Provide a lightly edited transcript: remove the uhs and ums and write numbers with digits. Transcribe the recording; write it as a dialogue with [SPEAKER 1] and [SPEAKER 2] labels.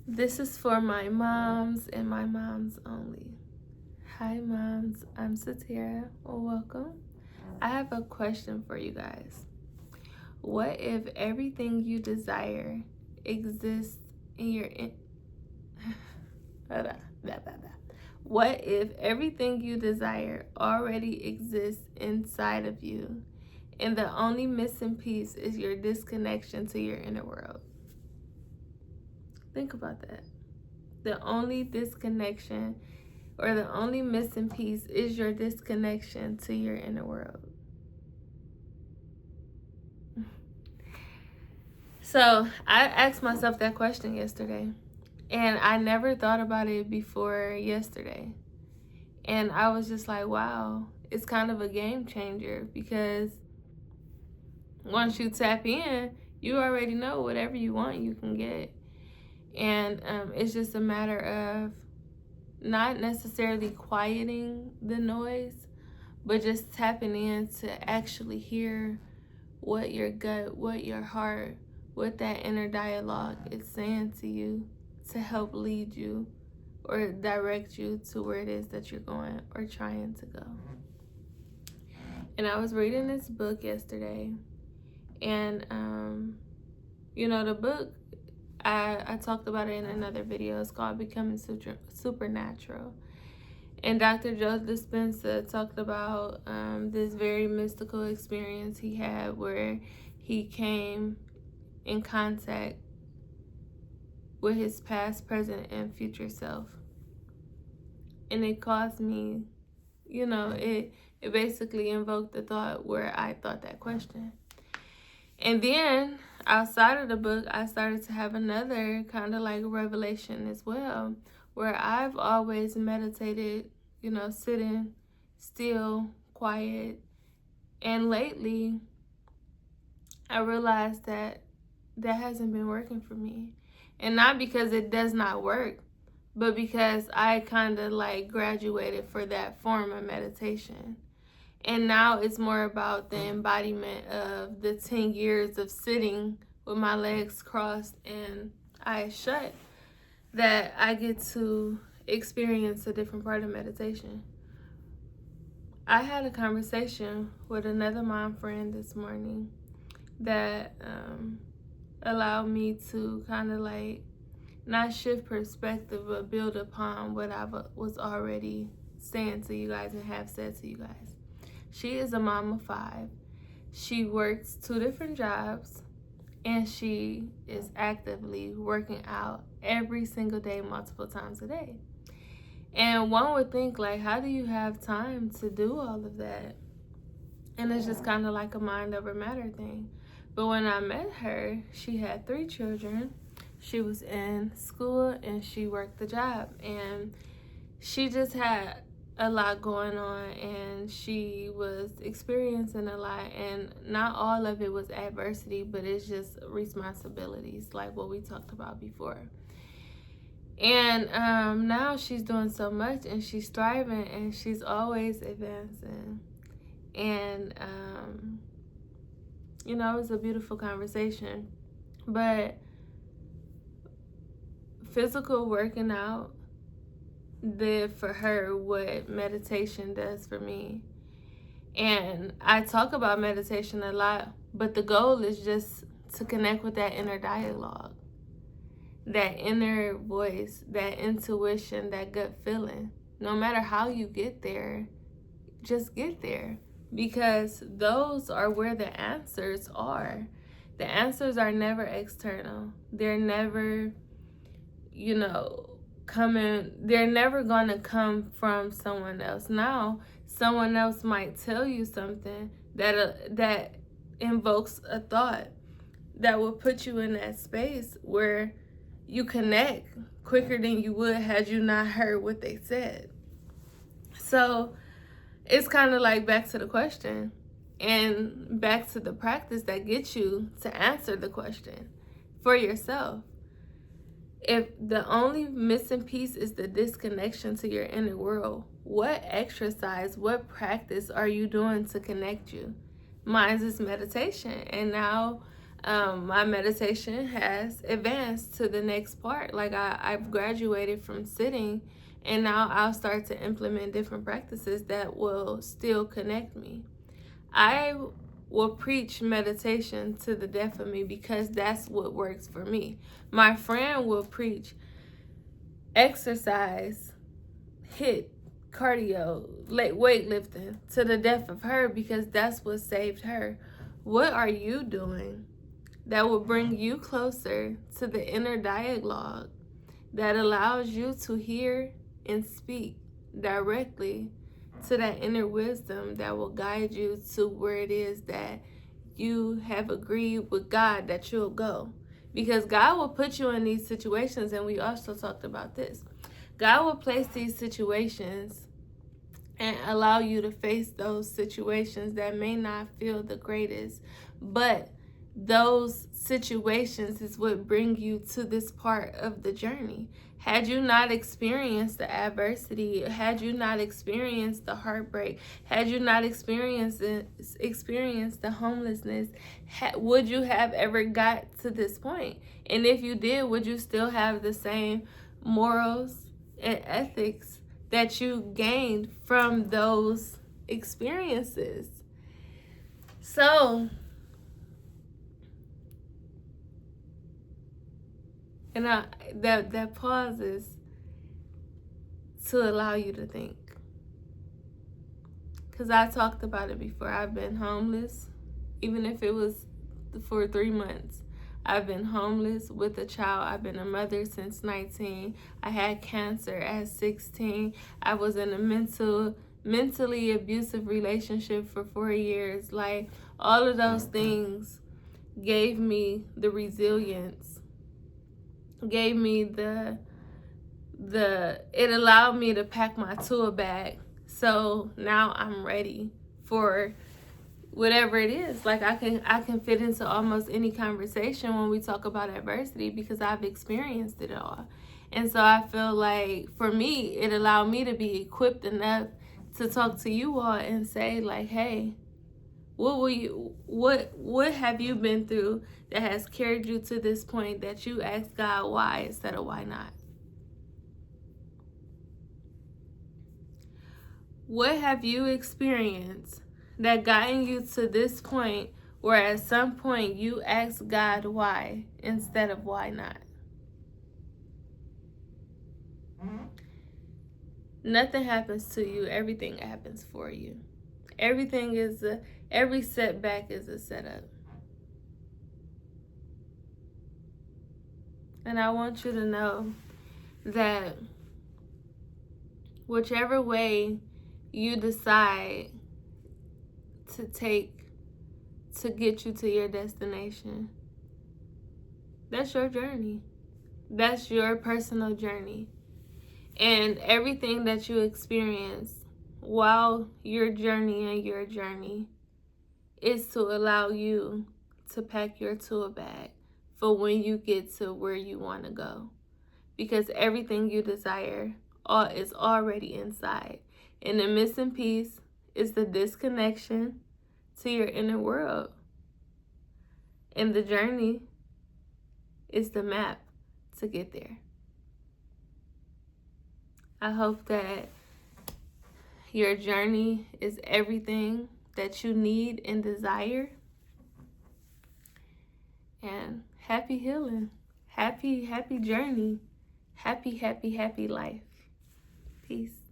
[SPEAKER 1] This is for my moms and my moms only. Hi, moms. I'm Satira. Well, welcome. I have a question for you guys. What if everything you desire exists in your What if everything you desire already exists inside of you, and the only missing piece is your disconnection to your inner world? Think about that. The only disconnection or the only missing piece is your disconnection to your inner world. So I asked myself that question yesterday, and I never thought about it before yesterday. And I was just like, wow, it's kind of a game changer, because once you tap in, you already know whatever you want, you can get. And it's just a matter of not necessarily quieting the noise, but just tapping in to actually hear what your gut, what your heart, what that inner dialogue is saying to you, to help lead you or direct you to where it is that you're going or trying to go. And I was reading this book yesterday, and the book, I talked about it in another video. It's called Becoming Supernatural. And Dr. Joe Dispenza talked about this very mystical experience he had where he came in contact with his past, present, and future self. And it caused me, it basically invoked the thought where I thought that question. And then outside of the book, I started to have another kind of like revelation as well, where I've always meditated, sitting still, quiet. And lately, I realized that hasn't been working for me. And not because it does not work, but because I kind of like graduated for that form of meditation. And now it's more about the embodiment of the 10 years of sitting with my legs crossed and eyes shut, that I get to experience a different part of meditation. I had a conversation with another mom friend this morning that allowed me to kind of like not shift perspective, but build upon what I was already saying to you guys and have said to you guys. She is a mom of 5. She works 2 different jobs, and she is actively working out every single day, multiple times a day. And one would think, like, how do you have time to do all of that? And it's just kind of like a mind over matter thing. But when I met her, she had 3 children. She was in school and she worked the job. And she just had a lot going on, and she was experiencing a lot. And not all of it was adversity, but it's just responsibilities, like what we talked about before. And now she's doing so much, and she's thriving, and she's always advancing. And it was a beautiful conversation. But physical working out did for her what meditation does for me. And I talk about meditation a lot, but the goal is just to connect with that inner dialogue, that inner voice, that intuition, that gut feeling. No matter how you get there, just get there, because those are where the answers are. The answers are never external. They're never, they're never going to come from someone else. Now, someone else might tell you something that invokes a thought that will put you in that space where you connect quicker than you would had you not heard what they said. So it's kind of like back to the question and back to the practice that gets you to answer the question for yourself. If the only missing piece is the disconnection to your inner world, what exercise, what practice are you doing to connect you? Mine is meditation. And now my meditation has advanced to the next part. Like I've graduated from sitting, and now I'll start to implement different practices that will still connect me. I will preach meditation to the death of me because that's what works for me. My friend will preach exercise, hit, cardio, weightlifting to the death of her because that's what saved her. What are you doing that will bring you closer to the inner dialogue that allows you to hear and speak directly to that inner wisdom that will guide you to where it is that you have agreed with God that you'll go? Because God will put you in these situations, and we also talked about this. God will place these situations and allow you to face those situations that may not feel the greatest, but those situations is what bring you to this part of the journey. Had you not experienced the adversity, had you not experienced the heartbreak, had you not experienced the homelessness, would you have ever got to this point? And if you did, would you still have the same morals and ethics that you gained from those experiences? So, and that pause is to allow you to think. Because I talked about it before. I've been homeless, even if it was for 3 months. I've been homeless with a child. I've been a mother since 19. I had cancer at 16. I was in a mentally abusive relationship for 4 years. Like, all of those things gave me the resilience, gave me it allowed me to pack my tool bag. So now I'm ready for whatever it is. Like I can fit into almost any conversation when we talk about adversity because I've experienced it all. And so I feel like for me, it allowed me to be equipped enough to talk to you all and say like, hey, what have you been through that has carried you to this point that you ask God why instead of why not? What have you experienced that gotten you to this point where at some point you ask God why instead of why not? Nothing happens to you, everything happens for you. Every setback is a setup. And I want you to know that whichever way you decide to take to get you to your destination, that's your journey. That's your personal journey. And everything that you experience while you're journeying your journey is to allow you to pack your tool bag for when you get to where you want to go. Because everything you desire is already inside. And the missing piece is the disconnection to your inner world. And the journey is the map to get there. I hope that your journey is everything that you need and desire. And happy healing. Happy journey. Happy life. Peace.